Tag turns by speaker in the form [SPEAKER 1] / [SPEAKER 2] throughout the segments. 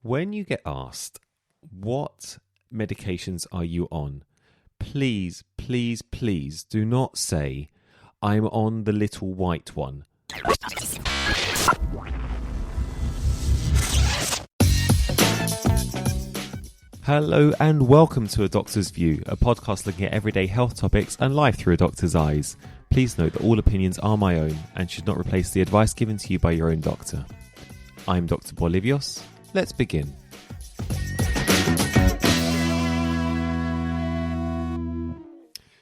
[SPEAKER 1] When you get asked, what medications are you on? Please, please, please do not say, I'm on the little white one. Hello and welcome to A Doctor's View, a podcast looking at everyday health topics and life through a doctor's eyes. Please note that all opinions are my own and should not replace the advice given to you by your own doctor. I'm Dr. Bolivios. Let's begin.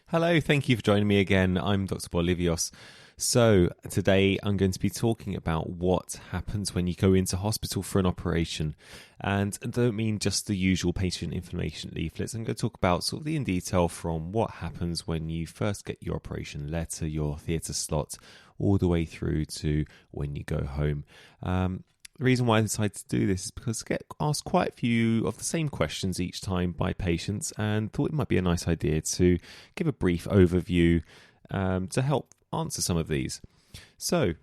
[SPEAKER 1] Hello, thank you for joining me again. I'm Dr. Bolivios. So today I'm going to be talking about what happens when you go into hospital for an operation. And I don't mean just the usual patient information leaflets. I'm going to talk about sort of in detail from what happens when you first get your operation letter, your theatre slot, all the way through to when you go home. The reason why I decided to do this is because I get asked quite a few of the same questions each time by patients, and thought it might be a nice idea to give a brief overview to help answer some of these. So,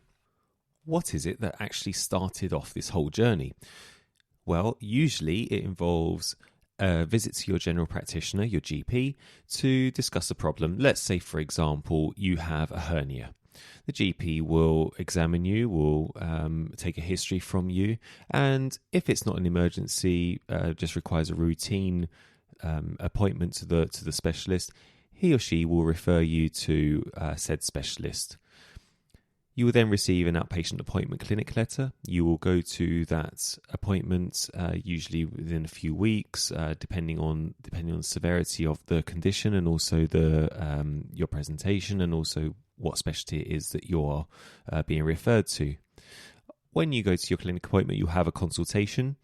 [SPEAKER 1] what is it that actually started off this whole journey? Well, usually it involves a visit to your general practitioner, your GP, to discuss a problem. Let's say, for example, you have a hernia. The GP will examine you, will take a history from you, and if it's not an emergency, just requires a routine appointment to the specialist, he or she will refer you to said specialist. You will then receive an outpatient appointment clinic letter. You will go to that appointment usually within a few weeks, depending on the severity of the condition and also your presentation and also what specialty it is that you're being referred to. When you go to your clinic appointment, you'll have a consultation,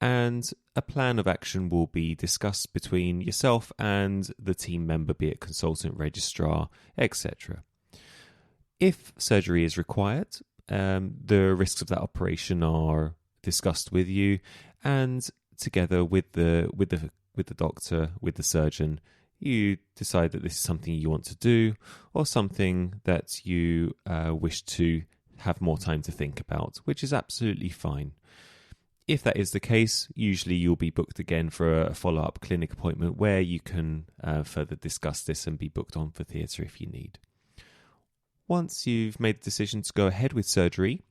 [SPEAKER 1] and a plan of action will be discussed between yourself and the team member, be it consultant, registrar, etc. If surgery is required, the risks of that operation are discussed with you, and together with the doctor, with the surgeon, you decide that this is something you want to do or something that you wish to have more time to think about, which is absolutely fine. If that is the case, usually you'll be booked again for a follow-up clinic appointment where you can further discuss this and be booked on for theatre if you need. Once you've made the decision to go ahead with surgery,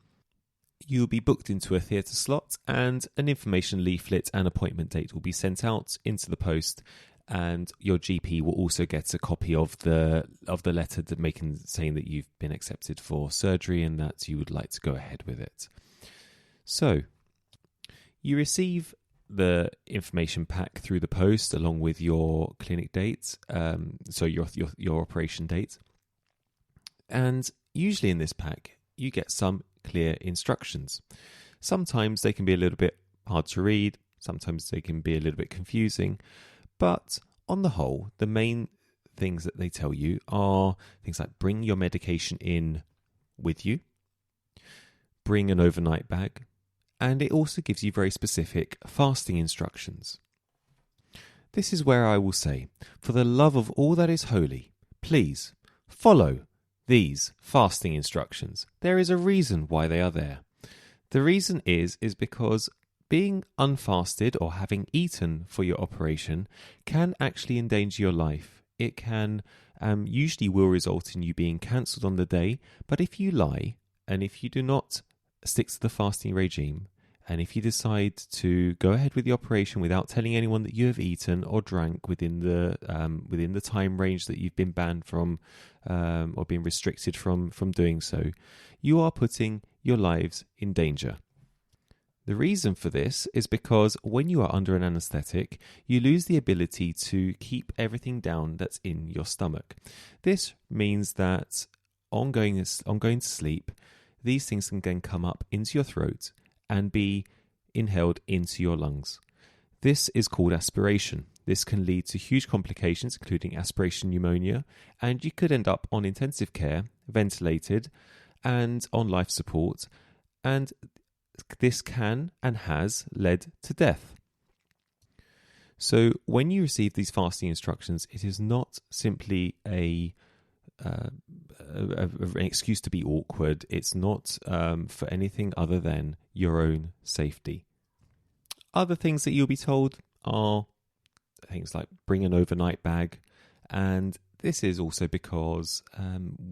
[SPEAKER 1] you'll be booked into a theatre slot, and an information leaflet and appointment date will be sent out into the post, and your GP will also get a copy of the letter saying that you've been accepted for surgery and that you would like to go ahead with it. So, you receive the information pack through the post along with your clinic date, so your operation date. And usually in this pack, you get some clear instructions. Sometimes they can be a little bit hard to read, sometimes they can be a little bit confusing, but on the whole, the main things that they tell you are things like bring your medication in with you, bring an overnight bag, and it also gives you very specific fasting instructions. This is where I will say, for the love of all that is holy, please follow these fasting instructions. There is a reason why they are there. The reason is because being unfasted or having eaten for your operation can actually endanger your life. It can usually will result in you being cancelled on the day, but if you lie and if you do not stick to the fasting regime, and if you decide to go ahead with the operation without telling anyone that you have eaten or drank within the time range that you've been banned from or been restricted from doing so, you are putting your lives in danger. The reason for this is because when you are under an anaesthetic, you lose the ability to keep everything down that's in your stomach. This means that on going to sleep, these things can then come up into your throat and be inhaled into your lungs. This is called aspiration. This can lead to huge complications, including aspiration pneumonia, and you could end up on intensive care, ventilated, and on life support, and this can and has led to death. So when you receive these fasting instructions, it is not simply an excuse to be awkward. It's not for anything other than your own safety. Other things that you'll be told are things like bring an overnight bag. And this is also because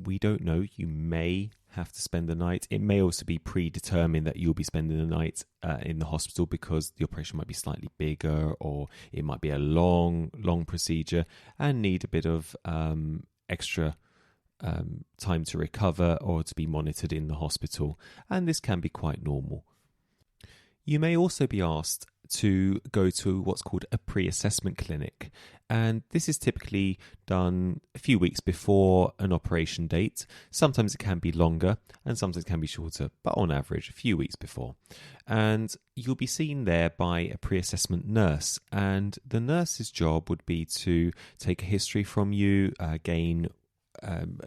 [SPEAKER 1] we don't know. You may have to spend the night. It may also be predetermined that you'll be spending the night in the hospital because the operation might be slightly bigger, or it might be a long procedure and need a bit of extra time to recover or to be monitored in the hospital. And this can be quite normal. You may also be asked to go to what's called a pre-assessment clinic. And this is typically done a few weeks before an operation date. Sometimes it can be longer and sometimes it can be shorter, but on average, a few weeks before. And you'll be seen there by a pre-assessment nurse. And the nurse's job would be to take a history from you, gain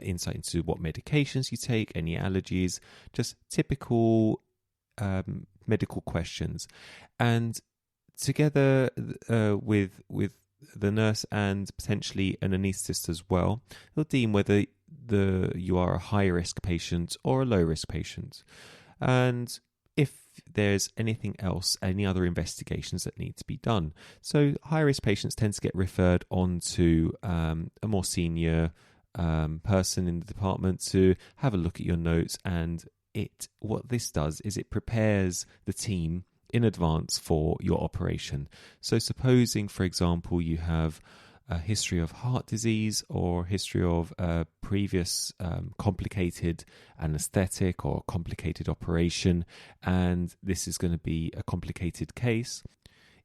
[SPEAKER 1] insight into what medications you take, any allergies, just typical medical questions. And together with the nurse and potentially an anaesthetist as well, they'll deem whether you are a high-risk patient or a low-risk patient. And if there's anything else, any other investigations that need to be done. So high-risk patients tend to get referred on to a more senior person in the department to have a look at your notes. And what this does is it prepares the team in advance for your operation. So supposing, for example, you have a history of heart disease or history of a previous complicated anesthetic or complicated operation, and this is going to be a complicated case,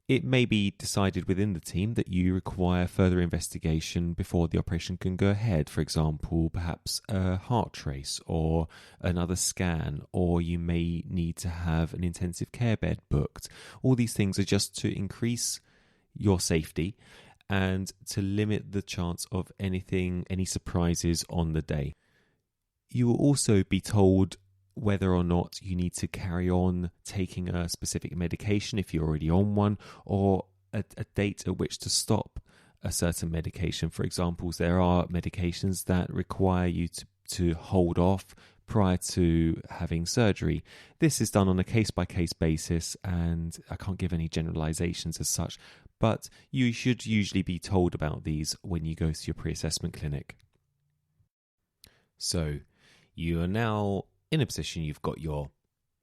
[SPEAKER 1] it may be decided within the team that you require further investigation before the operation can go ahead. For example, perhaps a heart trace or another scan, or you may need to have an intensive care bed booked. All these things are just to increase your safety and to limit the chance of any surprises on the day. You will also be told whether or not you need to carry on taking a specific medication if you're already on one, or a date at which to stop a certain medication. For example, there are medications that require you to hold off prior to having surgery. This is done on a case-by-case basis, and I can't give any generalizations as such, but you should usually be told about these when you go to your pre-assessment clinic. So you are now in a position, you've got your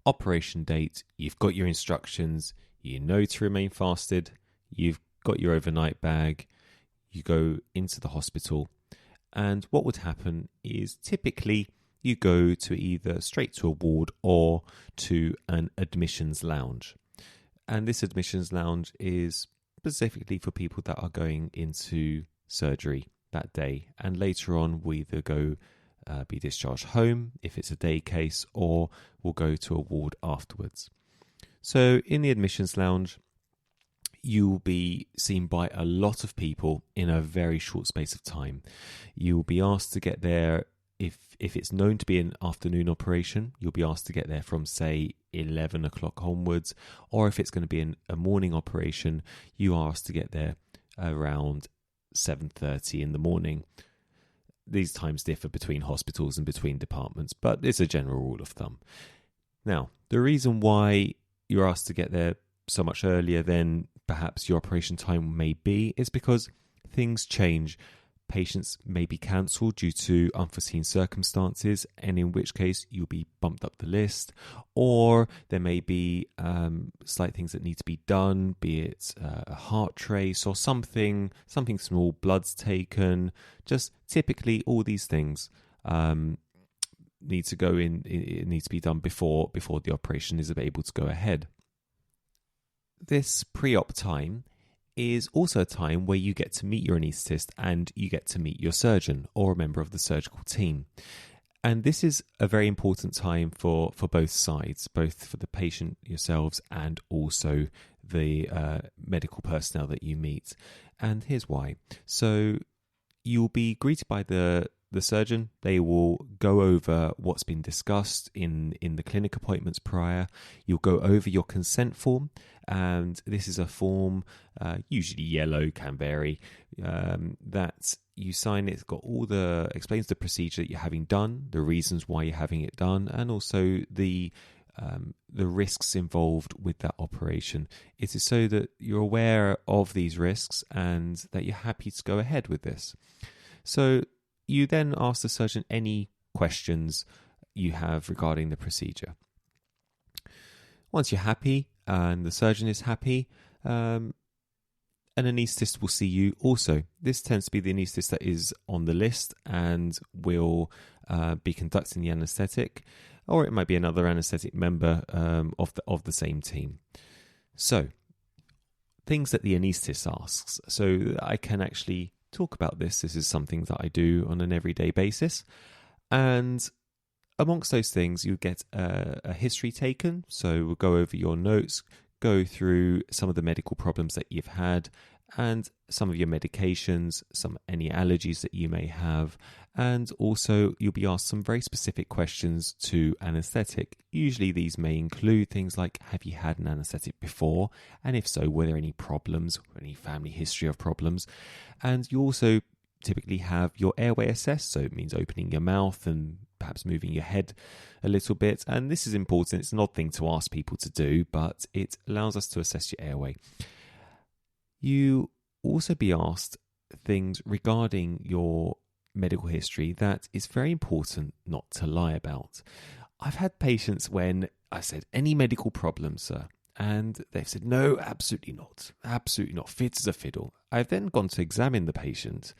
[SPEAKER 1] operation date, you've got your instructions, you know to remain fasted, you've got your overnight bag, you go into the hospital, and what would happen is typically you go to either straight to a ward or to an admissions lounge. And this admissions lounge is specifically for people that are going into surgery that day, and later on we either go be discharged home if it's a day case, or we'll go to a ward afterwards. So in the admissions lounge, you'll be seen by a lot of people in a very short space of time. You'll be asked to get there, if it's known to be an afternoon operation, you'll be asked to get there from, say, 11 o'clock onwards, or if it's going to be a morning operation, you are asked to get there around 7:30 in the morning. These times differ between hospitals and between departments, but it's a general rule of thumb. Now, the reason why you're asked to get there so much earlier than perhaps your operation time may be is because things change. Patients may be cancelled due to unforeseen circumstances, and in which case you'll be bumped up the list, or there may be slight things that need to be done, be it a heart trace or something small, blood's taken. Just typically all these things need to go in. It needs to be done before the operation is able to go ahead. This pre-op time is also a time where you get to meet your anaesthetist and you get to meet your surgeon or a member of the surgical team. And this is a very important time for both sides, both for the patient yourselves and also the medical personnel that you meet. And here's why. So you'll be greeted by the surgeon. They will go over what's been discussed in the clinic appointments prior. You'll go over your consent form, and this is a form, usually yellow, can vary, that you sign. It's got explains the procedure that you're having done, the reasons why you're having it done, and also the the risks involved with that operation. It is so that you're aware of these risks and that you're happy to go ahead with this. So you then ask the surgeon any questions you have regarding the procedure. Once you're happy and the surgeon is happy, an anaesthetist will see you also. This tends to be the anaesthetist that is on the list and will be conducting the anaesthetic, or it might be another anaesthetic member of the same team. So, things that the anaesthetist asks. So I can actually talk about this. This is something that I do on an everyday basis. And amongst those things, you get a history taken. So we'll go over your notes, go through some of the medical problems that you've had, and some of your medications, any allergies that you may have, and also you'll be asked some very specific questions to anaesthetic. Usually these may include things like, have you had an anaesthetic before? And if so, were there any problems, or any family history of problems? And you also typically have your airway assessed, so it means opening your mouth and perhaps moving your head a little bit. And this is important. It's an odd thing to ask people to do, but it allows us to assess your airway. You also be asked things regarding your medical history that is very important not to lie about. I've had patients when I said, any medical problems, sir? And they've said, no, absolutely not. Absolutely not. Fit as a fiddle. I've then gone to examine the patient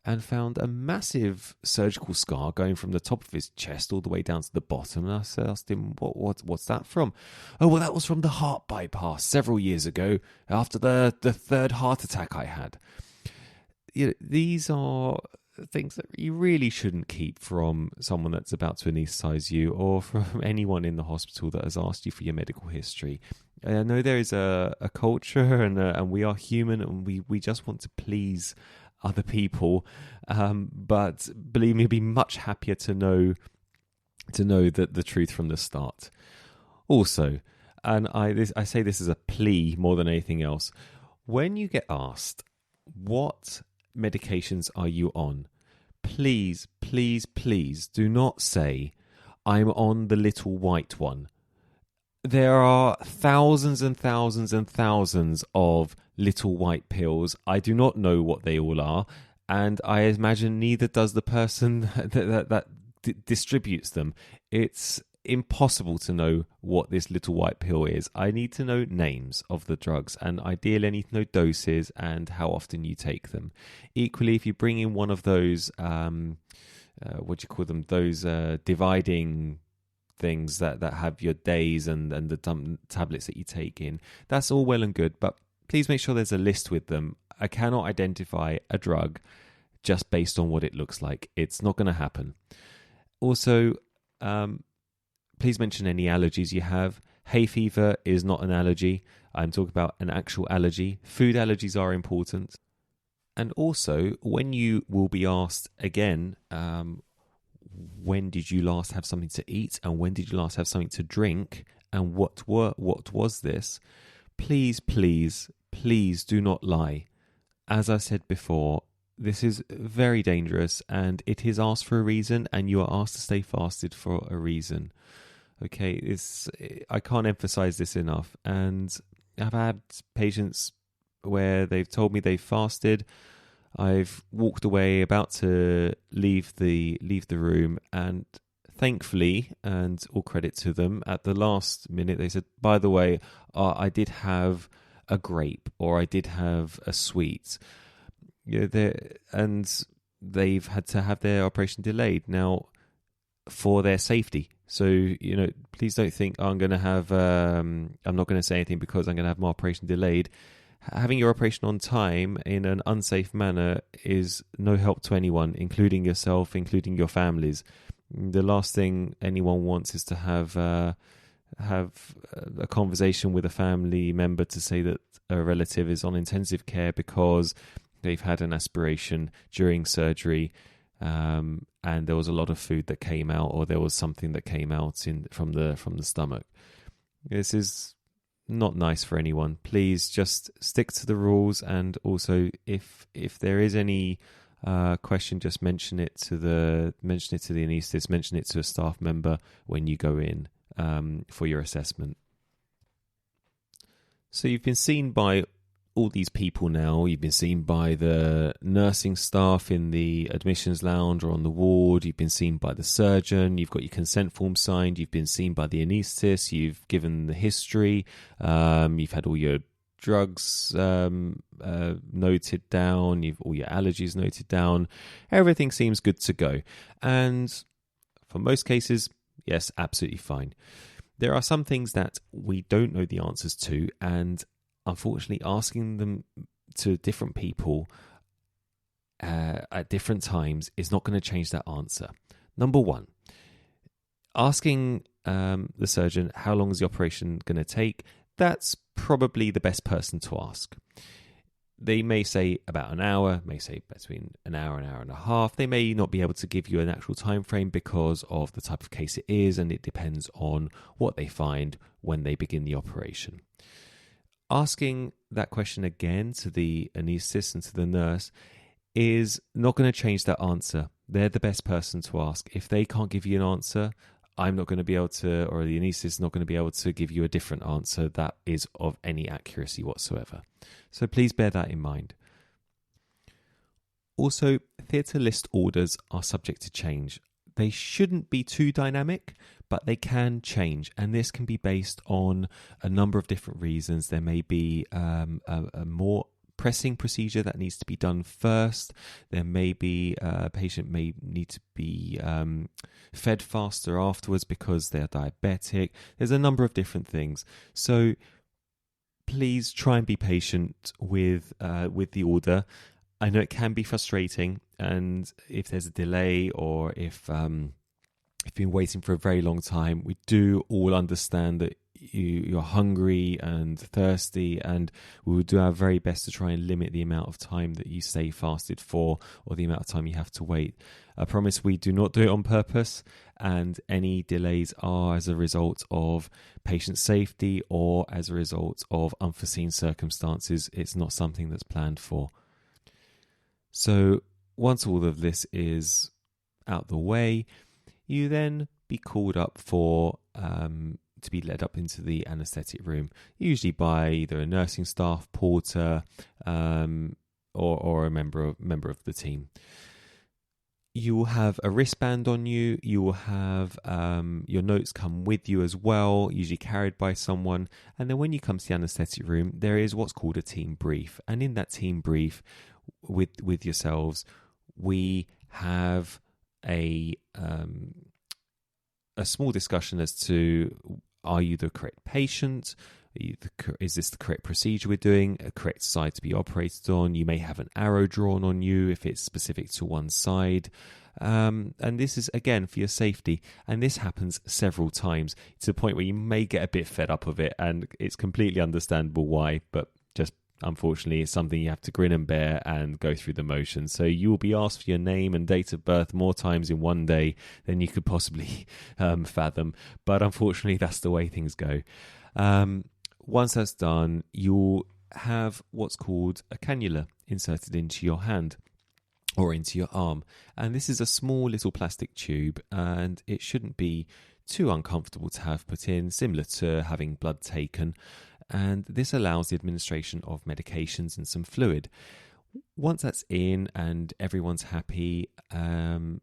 [SPEAKER 1] and found a massive surgical scar going from the top of his chest all the way down to the bottom. And I asked him, what's that from? Oh, well, that was from the heart bypass several years ago after the third heart attack I had. You know, these are things that you really shouldn't keep from someone that's about to anaesthetize you, or from anyone in the hospital that has asked you for your medical history. I know there is a culture and we are human, and we just want to please other people, but believe me, I'd be much happier to know that the truth from the start. Also, and I say this as a plea more than anything else, when you get asked what medications are you on, please, please, please do not say, I'm on the little white one. There are thousands and thousands and thousands of little white pills. I do not know what they all are, and I imagine neither does the person that distributes them. It's impossible to know what this little white pill is. I need to know names of the drugs, and ideally I need to know doses and how often you take them. Equally, if you bring in one of those, those dividing things that have your days and the tablets that you take in, that's all well and good, but please make sure there's a list with them. I cannot identify a drug just based on what it looks like. It's not going to happen. Also, please mention any allergies you have. Hay fever is not an allergy. I'm talking about an actual allergy. Food allergies are important. And also, when you will be asked again, when did you last have something to eat, and when did you last have something to drink, and what was this? Please, please, please do not lie. As I said before, this is very dangerous, and it is asked for a reason, and you are asked to stay fasted for a reason. Okay, I can't emphasize this enough. And I've had patients where they've told me they fasted. I've walked away, about to leave the room, and thankfully, and all credit to them, at the last minute they said, by the way, I did have a grape, or I did have a sweet. And they've had to have their operation delayed now for their safety. So, please don't think I'm going to have, I'm not going to say anything because I'm going to have my operation delayed. Having your operation on time in an unsafe manner is no help to anyone, including yourself, including your families. The last thing anyone wants is to have a conversation with a family member to say that a relative is on intensive care because they've had an aspiration during surgery, and there was a lot of food that came out, or there was something that came out from the stomach. This is not nice for anyone. Please just stick to the rules, and also if there is any question, just mention it to the anaesthetist, mention it to a staff member when you go in. for your assessment. So you've been seen by all these people now. You've been seen by the nursing staff in the admissions lounge or on the ward. You've been seen by the surgeon. You've got your consent form signed. You've been seen by the anaesthetist. You've given the history. You've had all your drugs noted down. You've all your allergies noted down. Everything seems good to go. And for most cases, yes, absolutely fine. There are some things that we don't know the answers to, and unfortunately asking them to different people at different times is not going to change that answer. Number one, asking the surgeon how long is the operation going to take, that's probably the best person to ask. They may say about an hour, may say between an hour and a half. They may not be able to give you an actual time frame because of the type of case it is, and it depends on what they find when they begin the operation. Asking that question again to the anaesthetist and to the nurse is not going to change that answer. They're the best person to ask. If they can't give you an answer, I'm not going to be able to, or the anaesthetist is not going to be able to give you a different answer that is of any accuracy whatsoever. So please bear that in mind. Also, theatre list orders are subject to change. They shouldn't be too dynamic, but they can change, and this can be based on a number of different reasons. There may be a more pressing procedure that needs to be done first. There may be a patient may need to be fed faster afterwards because they're diabetic. There's a number of different things. So please try and be patient with the order. I know it can be frustrating, and if there's a delay or if you've been waiting for a very long time, we do all understand that you're hungry and thirsty, and we will do our very best to try and limit the amount of time that you stay fasted for or the amount of time you have to wait. I promise we do not do it on purpose, and any delays are as a result of patient safety or as a result of unforeseen circumstances. It's not something that's planned for. So once all of this is out the way, you then be called up for to be led up into the anaesthetic room, usually by either a nursing staff, porter, or a member of the team. You will have a wristband on you. You will have your notes come with you as well, usually carried by someone. And then when you come to the anaesthetic room, there is what's called a team brief. And in that team brief with yourselves, we have a small discussion as to, are you the correct patient? Is this the correct procedure we're doing? A correct side to be operated on? You may have an arrow drawn on you if it's specific to one side. And this is, again, for your safety. And this happens several times to the point where you may get a bit fed up of it. And it's completely understandable why, but just unfortunately, it's something you have to grin and bear and go through the motions. So you will be asked for your name and date of birth more times in one day than you could possibly fathom. But unfortunately, that's the way things go. Once that's done, you'll have what's called a cannula inserted into your hand or into your arm. And this is a small little plastic tube, and it shouldn't be too uncomfortable to have put in, similar to having blood taken. And this allows the administration of medications and some fluid. Once that's in and everyone's happy,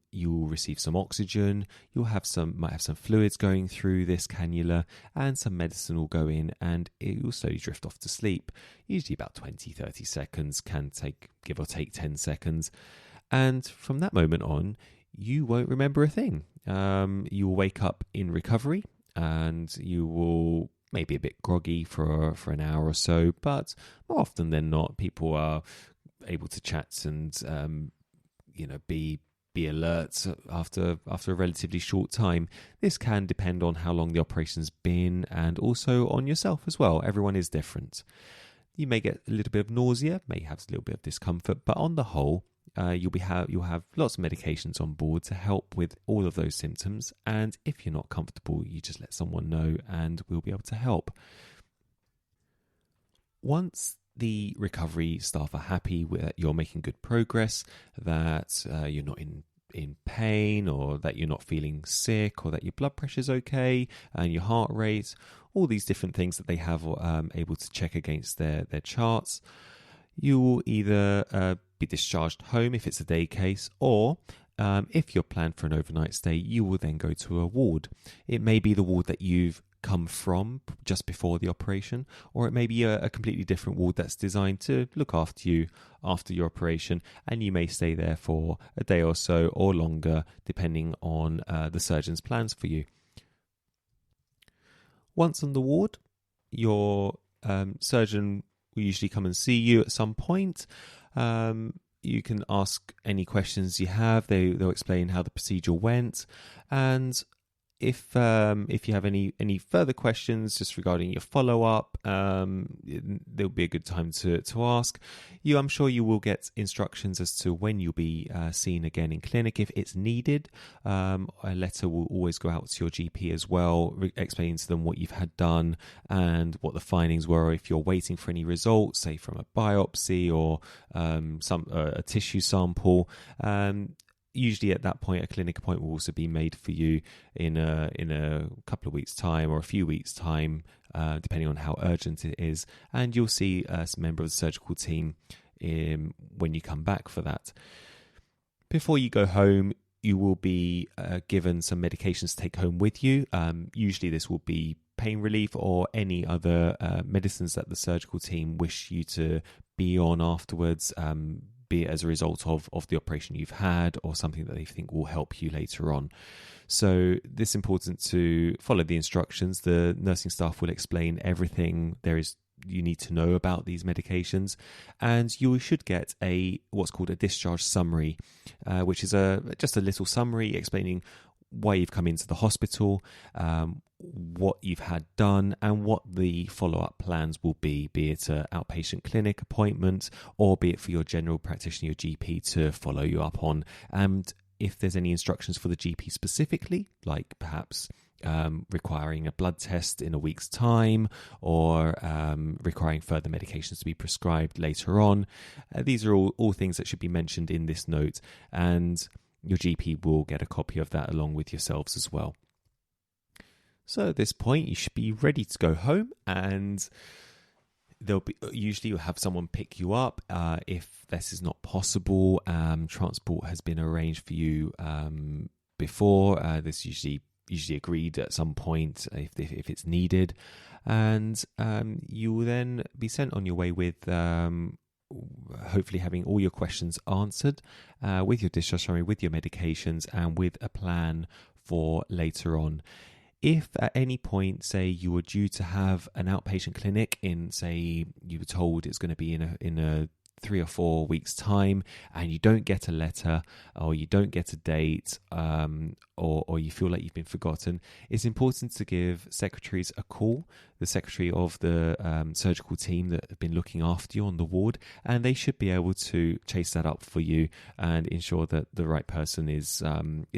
[SPEAKER 1] you'll receive some oxygen. Might have some fluids going through this cannula, and some medicine will go in, and it will slowly drift off to sleep. Usually about 20-30 seconds, can take give or take 10 seconds. And from that moment on, you won't remember a thing. You will wake up in recovery, and you will maybe a bit groggy for an hour or so, but more often than not, people are able to chat and be alert after a relatively short time. This can depend on how long the operation's been, and also on yourself as well. Everyone is different. You may get a little bit of nausea, may have a little bit of discomfort, but on the whole, you'll have lots of medications on board to help with all of those symptoms. And if you're not comfortable, you just let someone know, and we'll be able to help. Once the recovery staff are happy that you're making good progress, that you're not in in pain, or that you're not feeling sick, or that your blood pressure's okay and your heart rate, all these different things that they have able to check against their charts. You will either be discharged home if it's a day case, or if you're planned for an overnight stay, you will then go to a ward. It may be the ward that you've come from just before the operation, or it may be a completely different ward that's designed to look after you after your operation, and you may stay there for a day or so or longer, depending on the surgeon's plans for you. Once on the ward, your surgeon will usually come and see you at some point. You can ask any questions you have. They'll explain how the procedure went, and if you have any further questions just regarding your follow-up, there'll be a good time to ask. I'm sure you will get instructions as to when you'll be seen again in clinic if it's needed. A letter will always go out to your GP as well, explaining to them what you've had done and what the findings were, or if you're waiting for any results, say from a biopsy or a tissue sample. Usually at that point, a clinic appointment will also be made for you in a couple of weeks' time or a few weeks' time, depending on how urgent it is. And you'll see a member of the surgical team when you come back for that. Before you go home, you will be given some medications to take home with you. Usually this will be pain relief or any other medicines that the surgical team wish you to be on afterwards, be it as a result of the operation you've had or something that they think will help you later on. So it's important to follow the instructions. The nursing staff will explain everything you need to know about these medications, and you should get what's called a discharge summary, which is just a little summary explaining why you've come into the hospital, what you've had done, and what the follow-up plans will be it an outpatient clinic appointment, or be it for your general practitioner, your GP, to follow you up on. And if there's any instructions for the GP specifically, like perhaps requiring a blood test in a week's time, or requiring further medications to be prescribed later on, these are all things that should be mentioned in this note, and your GP will get a copy of that along with yourselves as well. So at this point, you should be ready to go home, and you'll have someone pick you up. If this is not possible, transport has been arranged for you before. This usually agreed at some point if it's needed, and you will then be sent on your way with hopefully having all your questions answered, with your discharge summary, with your medications, and with a plan for later on. If at any point, say, you were due to have an outpatient clinic say you were told it's going to be in a 3 or 4 weeks' time, and you don't get a letter, or you don't get a date, or you feel like you've been forgotten, it's important to give secretaries a call, the secretary of the surgical team that have been looking after you on the ward, and they should be able to chase that up for you and ensure that the right person is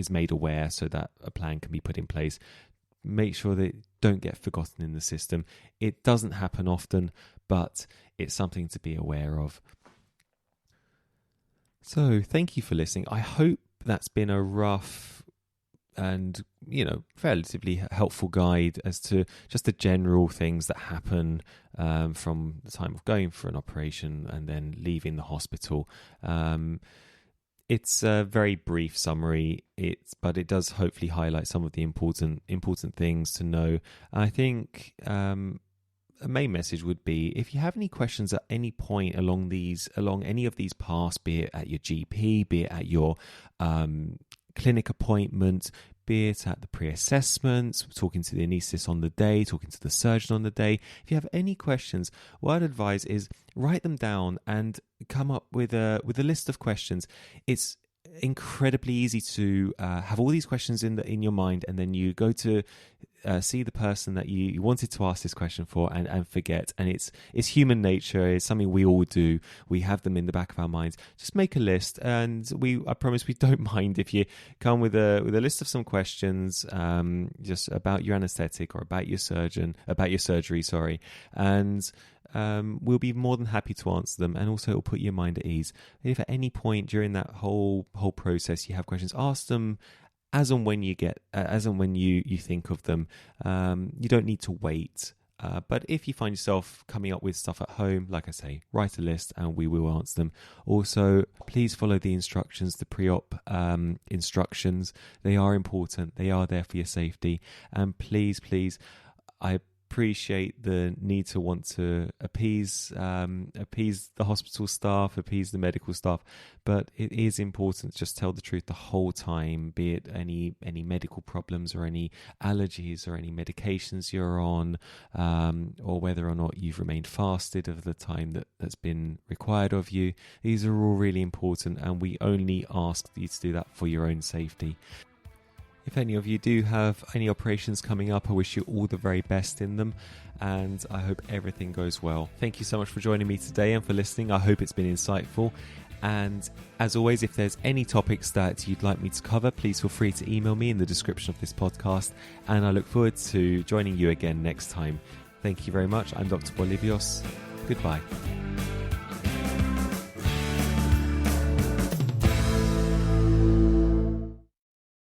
[SPEAKER 1] made aware, so that a plan can be put in place. Make sure that don't get forgotten in the system. It doesn't happen often, but it's something to be aware of. So thank you for listening. I hope that's been a rough and, relatively helpful guide as to just the general things that happen from the time of going for an operation and then leaving the hospital. It's a very brief summary, but it does hopefully highlight some of the important things to know. I think a main message would be, if you have any questions at any point along any of these paths, be it at your GP, be it at your clinic appointment, be it at the pre-assessment, talking to the anaesthetist on the day, talking to the surgeon on the day. If you have any questions, what I'd advise is write them down and come up with a list of questions. It's incredibly easy to have all these questions in your mind, and then you go to see the person that you wanted to ask this question for and forget. And it's human nature. It's something we all do. We have them in the back of our minds. Just make a list, and I promise we don't mind if you come with a list of some questions just about your anesthetic or about your surgery, and we'll be more than happy to answer them, and also it'll put your mind at ease. If at any point during that whole process you have questions, ask them as and when you think of them. You don't need to wait. But if you find yourself coming up with stuff at home, like I say, write a list and we will answer them. Also, please follow the instructions, the pre-op instructions. They are important. They are there for your safety. And please, I appreciate the need to want to appease the hospital staff, appease the medical staff, but it is important to just tell the truth the whole time, be it any medical problems or any allergies or any medications you're on, or whether or not you've remained fasted over the time that's been required of you. These are all really important, and we only ask you to do that for your own safety. If any of you do have any operations coming up, I wish you all the very best in them, and I hope everything goes well. Thank you so much for joining me today and for listening. I hope it's been insightful. And as always, if there's any topics that you'd like me to cover, please feel free to email me in the description of this podcast, and I look forward to joining you again next time. Thank you very much. I'm Dr. Bolivios. Goodbye.